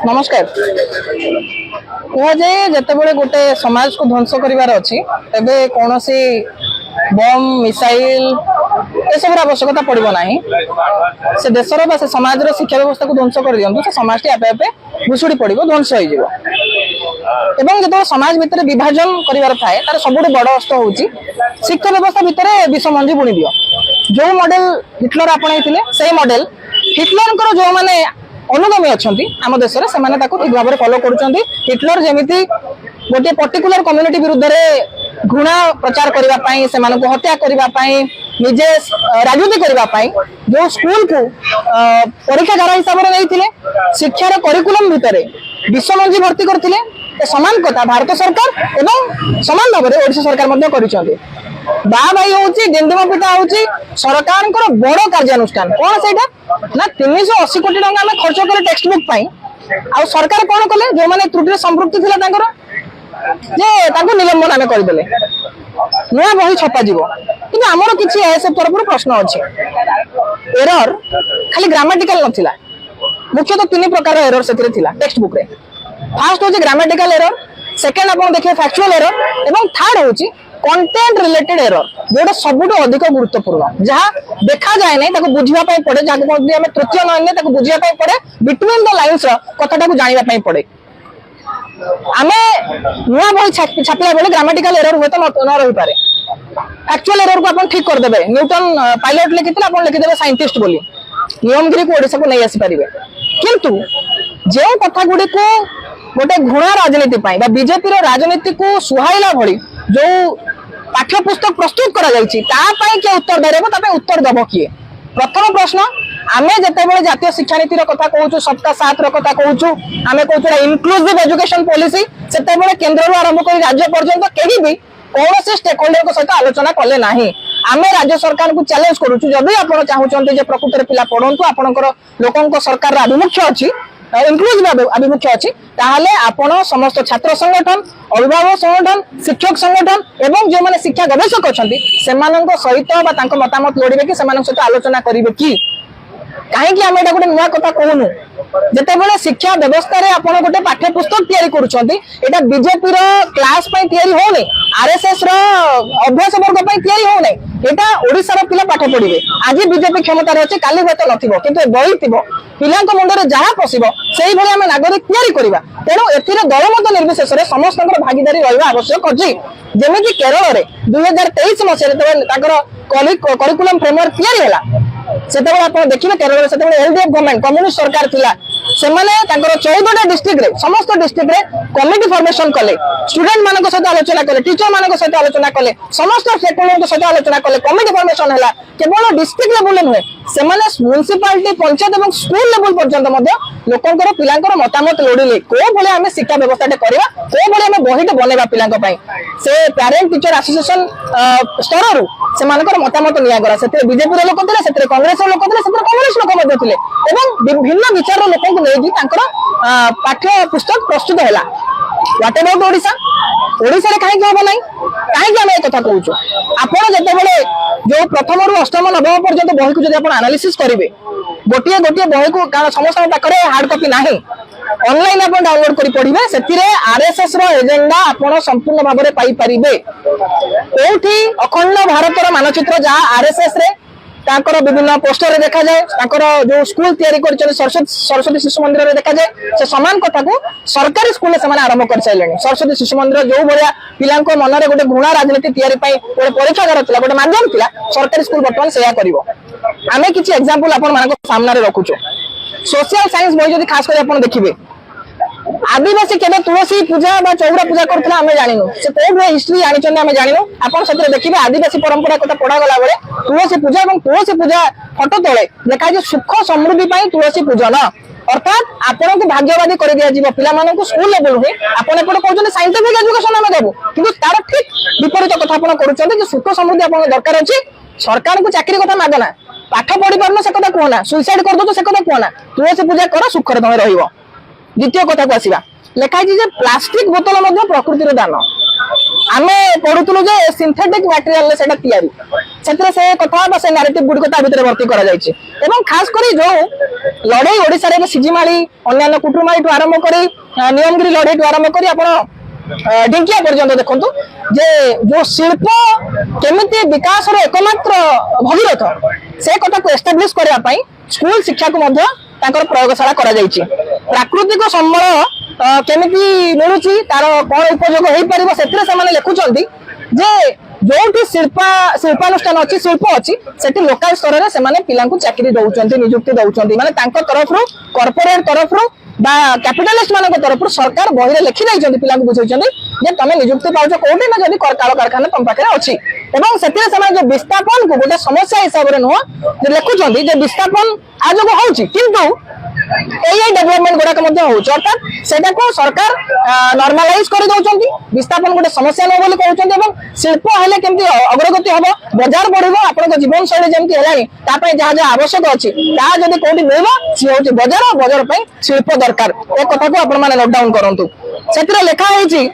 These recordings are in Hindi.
नमस्कार कहुए जिते गोटे समाज को ध्वंस करार अच्छी तेरे कौन बम मिसाइल सब आवश्यकता पड़ो ना से देशर बा समाज शिक्षा व्यवस्था को ध्वंस कर दिखाँ से समाज टी आपे आपे भुशुड़ी पड़ो ध्वंस हो जो समाज भितर विभाजन करार थाए तार सब बड़ अस्त हूँ शिक्षा व्यवस्था भितर विषमंजी बुणी दियो जो मॉडल हिटलर आपणाई से मॉडल हिटलर जो मैंने अनुगामी अच्छा आम देश में ठीक भाव फॉलो कर हिटलर जमी गोटे पर्टिकुलर कम्युनिटी विरुद्ध में घृणा प्रचार करने से हत्या करने निजे राजनीति करने जो स्कूल को परीक्षागार हिसाब से नहीं शिक्षार करिकुलम भितर विषमंजी भर्ती करते समान कथा भारत सरकार एवं समान भाव में ओडिशा सरकार कर भाई हूँ जिंदम पिता हूँ सरकार बड़ कार्यानुष्ठान कौन से ना 380 कोटी टंका आम खर्च कले टेक्स्ट बुक आ सरकार कौन कले जो मैंने त्रुटि संपृक्ति थी निलंबन आम करदे नुआ बही छपा कि आमर किसी एएसएफ तरफ प्रश्न अच्छे एरर खाली ग्रामाटिकल नथिला मुख्यतः 3 प्रकार एरर से टेक्स्ट बुक रे फास्ट हूँ ग्रामाटिकल एरर सेकेंड आप देखिए फैक्चुअल एरर एवं थर्ड हूँ कंटेंट रिलेटेड एरर जोटा सबुठ अधिक गुरुत्वपूर्ण जहाँ देखा जाए नहीं बुझापी पड़े जहाँ तृतीय नयन बुझापी पड़े बिटवीन द लाइन्स कथा जानापी पड़े आम नुआ बही छापिला बेले ग्रामाटिकल एरर हुए तो न रही पारे फैक्चुअल एरर को आप ठीक करदे न्यूटन पायलट लिखिते आप लिखिदेवे साइंटिस्ट बोली नियमगिरी को ओडिशा को नहीं आसीपारे किंतु जो कथा गुड़ी को गोटे घृणा राजनीति बीजेपी राजनीति को सुहाइला भली जो पाठ्य पुस्तक प्रस्तुत करा किए उत्तर दे उत्तर दब किए प्रथम प्रश्न आमे जिते जातीय शिक्षा नीति कथा कहूँ सबका साथ कथा कहूँ आम कहूँ इनक्लूसिव एजुकेशन पॉलिसी से केंद्र आरंभ कर राज्य पर्यंत कहीं भी कौन से स्टेक होल्डर सहित आलोचना कले ना आम राज्य सरकार को चैलेंज करूँ जदि आप चाहते प्रकृत पिला पढ़ु आपंकर लोकों सरकार आभिमुख्य अच्छी इनक्लूसिव आभिमुख्य अच्छी ताहले आपण समस्त छात्र संगठन अभिभावक संगठन शिक्षक संगठन एवं जो माने शिक्षा गवेषक अच्छा सहित मतामत लोड़े कि सहित आलोचना करेंगे कि कहीं आम गोटे नुआ कथा कहूनु जिते शिक्षा व्यवस्था रे आपण गोटे पाठ्य पुस्तक तैयारी करुँचा बीजेपी क्लास होने आरएसएस अभ्यास वर्ग तैयारी होने यहाँ ओडिशार पिला पाठ पढ़े आज बीजेपी क्षमतार अच्छे काली हुए तो नथिबो किंतु बही थी पिला मुंडे जहाँ पशिब से आम नागरिक तैयारी करवा तेणु ए दलमत निर्विशेष समस्त भागीदारी रहा आवश्यक अच्छी जमी केरल में 2023 मसीह करिकुलम फ्रेमवर्क या से देखिए केरल से एलडीएफ गवर्नमेंट कम्युनिस्ट सरकार थिला से 14टा डिस्ट्रिक्ट रे समस्त डिस्ट्रिक्ट रे कमिटी फॉर्मेशन कले स्टूडेंट मानक सहित आलोचना कले टीचर मानक सहित आलोचना कले समस्त स्टेकहोल्डर सहित आलोचना कले कमिटी फॉर्मेशन हैला केवल डिस्ट्रिक्ट लेवल नुहे से म्युनिसिपालिटी पंचायत और स्कूल लेवल पर्यंत लोकंकर पिलांकर मतामत लोड़िले को भले आम शिक्षा व्यवस्था करवा को भले आम बहीटे बनवा पिलांक से पेरेंट टीचर एसोसिएशन स्तर से मतामत निगला से बीजेपी लोक थे कांग्रेस लोक थे कम्युनिस्ट लोक थे विभिन्न विचार लोक नहीं पाठ्य पुस्तक प्रस्तुत है व्हाट अबाउट ओडिशा ओडिशा रे कहीं हम ना कहीं आम एक कहूँ आपड़ जिते जो प्रथम रु अष्टम नवम पर्यंत बही को जब एनालिसिस करेंगे गोटे गोटे बही को कारण समस्त पाखे हार्ड कॉपी ना ऑनलाइन आप डाउनलोड कर पढ़े से आरएसएस एजेंडा आप संपूर्ण भाव में पाइपर कौटी अखंड भारतर मानचित्र जहाँ आरएसएस रे विभिन्न पोस्टर रे देखा जाए जो स्कूल तैयारी कर सरस्वती शिशु मंदिर रे देखा जाए से समान कथा को सरकारी स्कूल से आरंभ कर सारे सरस्वती शिशु मंदिर जो भाया पिला मन में गोटे घृणा राजनीति तैयारी गोटे परीक्षागार था गोटे माध्यम था सरकारी स्कूल बर्तमान से आम किसी एग्जांपल आपण सामने रखुचु सोशल साइंस बही खास कर देखिए आदिवासी केवल तुलसी पूजा चौरा पूजा करते आम जानू से कौन हिस्ट्री जानी आम जानू आप देखिए आदिवासी परंपरा कथा पढ़ा गला बेले तुलसी पूजा और तुलसी पूजा फटो तले देखा सुख समृद्धि तुलसी पूजन अर्थात आपन को भाग्यवादी कर दिया पिला स्कूल लेवल हुए आपड़ कहते साइंटिफिक एजुकेशन आम देवु कि तार ठीक विपरीत कथा कर सुख समृद्धि आप दरकार अच्छी सरकार को चाकरी कथा मागना पाठ पढ़ी पारन से कथा कहना सुइसाइड कर दो से कथा कहना तुलसी पूजा कर सुख तुम रही द्वितीय कथा को आसवा लिखाई प्लास्टिक बोतल प्रकृतिर दान आमे पढ़ुतलु जे सिंथेटिक मटेरियल सेटा तयारी सेतरे से कथा बा से नैरेटिव गुडी को ता भीतर भर्ती करा जायछि एवं खास करी जो लड़ाई ओडिसा रे सिजिमाली अन्य कुटुमाई टु आरंभ करी नियमगिरी लड़ाई टु आरंभ करी आपण ढिंकिया पर्यंत देखंतु जे जो शिल्प केमिति विकास रो एकमात्र भगीरथ से कथा को एस्टाब्लिश करबा पई स्कूल शिक्षा को मध्य तांकर प्रयोगशाला करा जायछि प्राकृतिक संबल केमिति मिलुछि तार कोन उपयोग होई परिबो सेतरे से माने लेखुचंती जे जोठी शिल्पानुष्ठान अच्छी शिल्प अच्छी सेठी लोकल स्तर में से पिलांकु चाकरी दउचंती नियुक्ति दउचंती माने तांको तरफ रु कॉर्पोरेट तरफ रु बा कैपिटलिस्ट मानक तरफ रु सरकार बहिरे लिखि दैचंती पिलांकु बुझैचंती जे तमे नियुक्ति पाउछ कोठी ना जदी काल कारखाना तम पाखरे अछि एवं सेते से जो विस्थापन को गोटे समस्या हिसाब रे नुह जे लेखुचंती जे विस्थापन आजो होउची किंतु एआई डेवलपमेंट गुडाक मध्य होउछ अर्थात सेटा को सरकार नॉर्मलाइज कर दउचंती विस्थापन गोटे समस्या न बोली कहउचंती एवं शिल्प हेले केमती अग्रगति हबो बाजार बढ़िबो आपन जीवन शैली जेमती हेलानी ता पय जहा जहा आवश्यक अछि ता जदी कोठी मिलबो सी होची बाजार पय शिल्प दरकार ए कथा को आपण माने नोट डाउन करंतु सेतरे लेखा हेची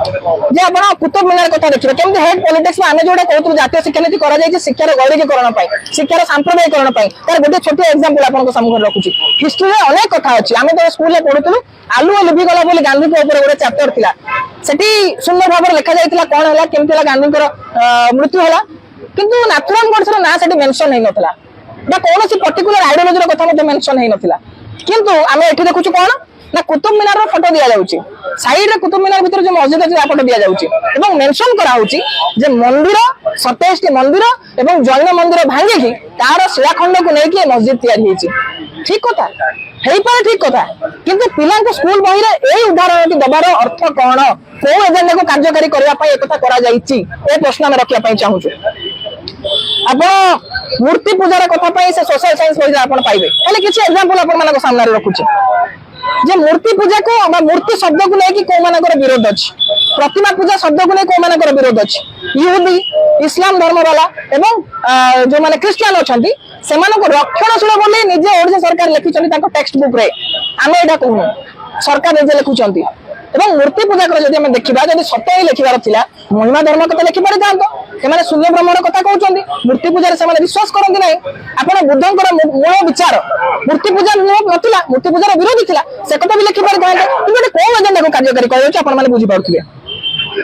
जे आपण कुतुब मीनार कथा देखिबे केमती हेड पॉलिटिक्स में आमे जोडे कहउतु जातीय शिक्षा नीति करा जाय जे शिक्षार गौरवीकरण पय शिक्षार सांप्रदायिकरण पय तार गोटे छोटे एग्जांपल आपण को सामने रखुची हिस्ट्री रे अनेक कथा अछि आमे तो स्कूल रे पढुतलु आलू लिबि गला बोली गांधी के ऊपर गोटे चैप्टर थिला सेठी सुंदर भाबर लिखा जायतिला कोन हला केमती हला गांधी कर मृत्यु हला किंतु नाथुराम गोडसे ना सेठी मेंशन हेइ नथला बा कोनोसी पर्टिकुलर आइडियोलॉजी रो कथा मते मेंशन हेइ नथला किंतु आमे एठी देखुछु कोन ना कुतुब मीनार रो फोटो दिया जाउची साइड रे कुतुब मीनार भीतर जो मस्जिद अछि फोटो दिया जाउची एवं मेंशन करा होउची जे मंदिर 27 टी मंदिर एवं जैन मंदिर भांगे की तार शिलाखंड को नै की मस्जिद तैयार हेची ठीक कथा हेई पर ठीक कथा किंतु पिला को स्कूल बही रे एई उदाहरण दबार अर्थ कोन को एजेंडा को कार्यकारी करबा पई एकथा करा जाईची ए प्रश्न हम रखिया पई चाहू छु आपण मूर्ति पूजार कथा पई से सोशल साइंस बही आपण पाइबे खाली किछि एग्जांपल आपण मानको सामने रखुछि जे मूर्ति पूजा को मूर्ति शब्द को लेकिन को मानकर विरोध अछि प्रतिमा पूजा शब्द को लेकिन को मानकर विरोध अछि यहूदी इस्लाम धर्म वाला एवं जो माने क्रिश्चियन अछंती सेमानको रक्षणशील बोली निजे ओडिसा सरकार लिखिचंती ताको टेक्स्ट बुक रे आमे एटा कहू सरकार निजे लिखुचंती एवं मूर्ति पूजा कर जदि हम देखिबा जदि सत्य ही लिखिबार थिला महिमा धर्म कथा लिखि पारि जांतो सेमाने शून्य ब्रह्मण कथा कहउचंती मूर्ति पूजा रे सेमाने विश्वास करंती नै आपण बुद्धंकर मूल विचार मूर्ति पूजा नथिला मूर्ति पूजा रो विरोधी थिला से कथा भी लिखि पारि जांतो किंतु को एजेंडा को कार्यकारी कहउछ आपण माने बुझी पाउथिबे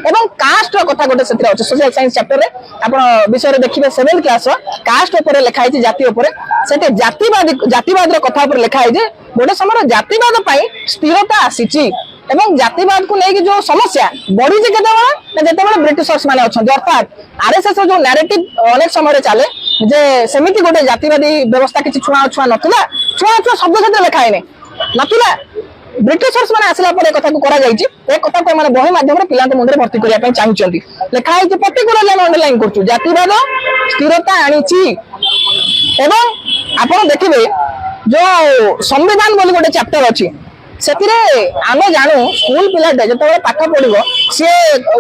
एवं कास्ट कथा गोटे से सोशल साइंस चैप्टर रे आपण विषय रे देखिबे 7th क्लास कास्ट ऊपर लिखा है जाति ऊपर सेटे जातिवाद रो कथा ऊपर लिखा है जे गोटे समय जातिवाद पई स्थिरता आसीची एवं जातिवाद को लेके जो समस्या बढ़ी जे केतेबेला ब्रिटिशर्स माने अछन अर्थात आरएसएस जो नैरेटिव अनेक समय चले जे सेमिति गोटे जातिवादी व्यवस्था किछि छुआ नथिला छुआ शब्द से लिखा है नथिला ब्रिटिशर्स माने आसला पर कथा को करा जाईची ए कथा को माने बही माध्यम रे पिला के मुंडरे भर्ती करिया पई चाहउचंती लिखा है जे पर्टिकुलरली हम अंडरलाइन करछु जातिवाद स्थिरता आनीची एवं आपण देखिबे जो संविधान बोली गोटे चैप्टर अछि सेतिरे आमे जानू स्कूल पिलाटे जतबे पाठ पढिबो से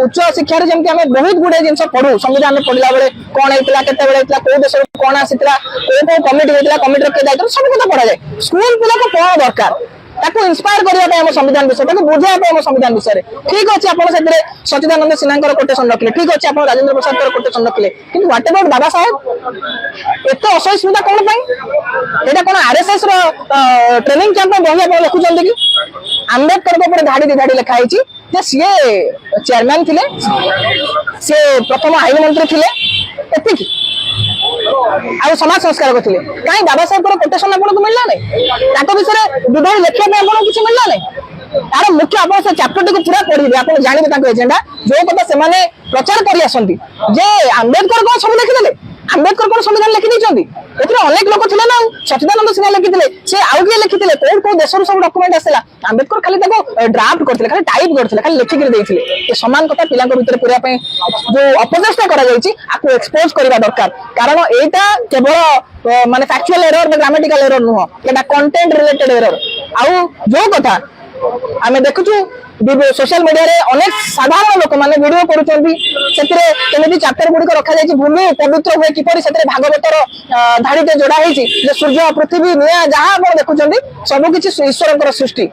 उच्च शिक्षा रे जेमति आमे बहुत गुडे जिंस पढू संविधान में पढिला बेले कोन हेतला केते बेले हेतला को देश कोन आसीतला को कमिटी हेतला कमिटी रे के दायित्व सब कथा पढा जाय स्कूल पिला को कोन दरकार ताको इंस्पायर करिया पे हम संविधान विषय ताको बुझाया पे हम संविधान विषय ठीक अछि आपण सेतरे सचिदानंद सिन्हाकर कोटेशन रखले ठीक अछि आपण राजेंद्र प्रसाद कर कोटेशन रखले किंतु व्हाट अबाउट बाबा साहेब एतो असहिष्णुता कोन पई एटा कोन आरएसएस रो ट्रेनिंग कैंप में बहिया पे लिखु जल्दी कि अंबेडकर को ऊपर धाड़ी धाड़ी लिखा है जे सीए चेयरमैन थिले से प्रथम आईन मंत्री थिले एतिकी आ समाज संस्कार करथिले काई बाबा साहेब को कोटेशन आपन को मिलला नै ताको विषय विधान लेखिया पे आपन किछ मिलला नै तार मुख्य आपन से चैप्टर को पूरा पढिबे आपन जानिबे ताको एजेंडा जो कथा से माने प्रचार करि आसंती जे अंबेडकर को सब लिखि देले अंबेडकर को संविधान लिखि दैचंती एतरे अनेक लोक थिले ना सचिदानंद सिन्हा लिखिथिले से आउ के लिखिथिले को देशर सब डॉक्यूमेंट आसेला अंबेडकर खाली ताको ड्राफ्ट करथिले खाली टाइप करथिले खाली लिखि के देइथिले ए समान कथा पिला को भीतर पुरा पे जो अपचेष्टा करा जायछि आको एक्सपोज करबा दरकार कारण एटा केवल माने फैक्चुअल एरर बा ग्रामेटिकल एरर नुह एटा कंटेंट रिलेटेड एरर आउ जो कथा आमे देखुछु सोशल मीडिया रे अनेक साधारण लोक माने वीडियो करूचंती सेतरे केमिति चैप्टर गुडी को रखा जायछि भूमि पवित्र होय किपरि सेतरे भागवतर धाड़ीते जोड़ा हेछि जे सूर्य पृथ्वी निया जहां आपण देखुचंती सब किछि ईश्वरकर सृष्टि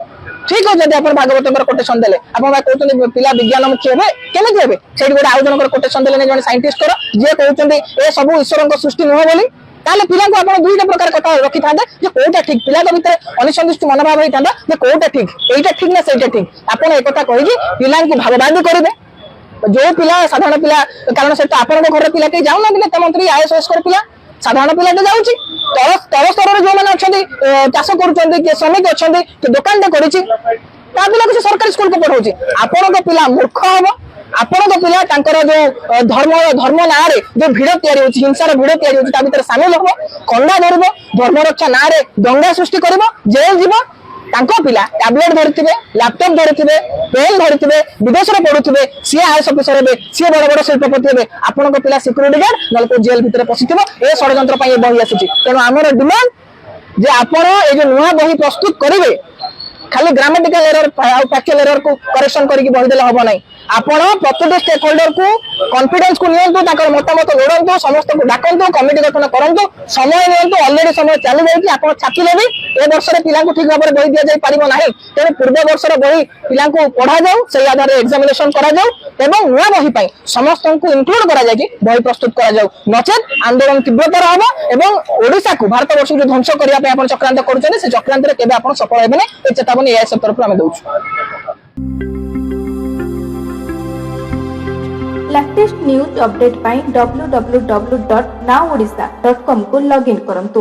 ठीक है जब आप भागवत कोटेशन देले आप कहते पिला विज्ञान मुखी हे केमी हे से गोटे आउ जन कोटेशन देले जन साइंटिस्ट जी कहते ए सब ईश्वर सृष्टि नुह बोली ताले पिला को आपण दुईटा प्रकार कथा रखि थांदे जे कोटा ठीक पिला को भीतर अनिसंतुष्ट मनोभाव होई थांदा जे कोटा ठीक एटा ठीक ना सेटा ठीक आपण एक कथा कहि कि पिला को भागवादी करिवे जो पिला साधारण पिला कारण से आपण को घर पिला के जाउ ना नेता मंत्री आईएएस कर पिला साधारण पिला जाउची तल स्तर जो मैंने अच्छा चाष कर श्रमिक अच्छा दुकान टे कर पिला किसी सरकारी स्कूल को पढ़ाऊँ आपण पिला मूर्ख हम आपण पिला जो धर्म ना जो भिड़ या हिंसार भिड़ या सामिल हम कंडा धरब धर्म रक्षा ना दंगा सृष्टि कर जेल जीव पिला टैबलेट धरी लैपटॉप धरी पेन धरी विदेश में पढ़ुवे सी आईएएस ऑफिसर हे सी बड़ बड़ शिल्पपति हे आपण पिला सिक्यूरीटी गार्ड ना जेल भितर पशिथ ए षड्यंत्र बही आसी तेणु आमर डिमांड जे आपण ये नुआ बही प्रस्तुत करेंगे खाली ग्रामेटिकल एरर फैक्चुअल एरर को करेक्शन करके बही देले हबो नै आपण प्रत्येक स्टेक होल्डर को कॉन्फिडेंस को नियंतु ताकर मतामत लोड़ंतु समस्त को डाकंतु कमिटी गठन करंतु समय नियंतु ऑलरेडी समय चली जाई कि आपण छाकिले भी ए वर्ष रे पिला को ठीक भाबरे बही दिया जाई परिबो नाही तेने पूर्व वर्ष रे बही पिला को पढ़ा जाऊ से आधार रे एग्जामिनेशन करा जाऊ एवं नुआ बही पई समस्त को इंक्लूड करा जाई कि बही प्रस्तुत करा जाऊ नचेत आंदोलन तीव्रतर हबो एवं ओडिसा को भारत वर्ष को ध्वंस करिया पे आपण चक्रांत करूछन से चक्रांत रे केबे आपण सफल हेबे नै ए चेतावनी एआईएस तरफ हम दउछु लेटेस्ट न्यूज अपडेट पाई www.nowodisha.com को लॉगिन करंतु।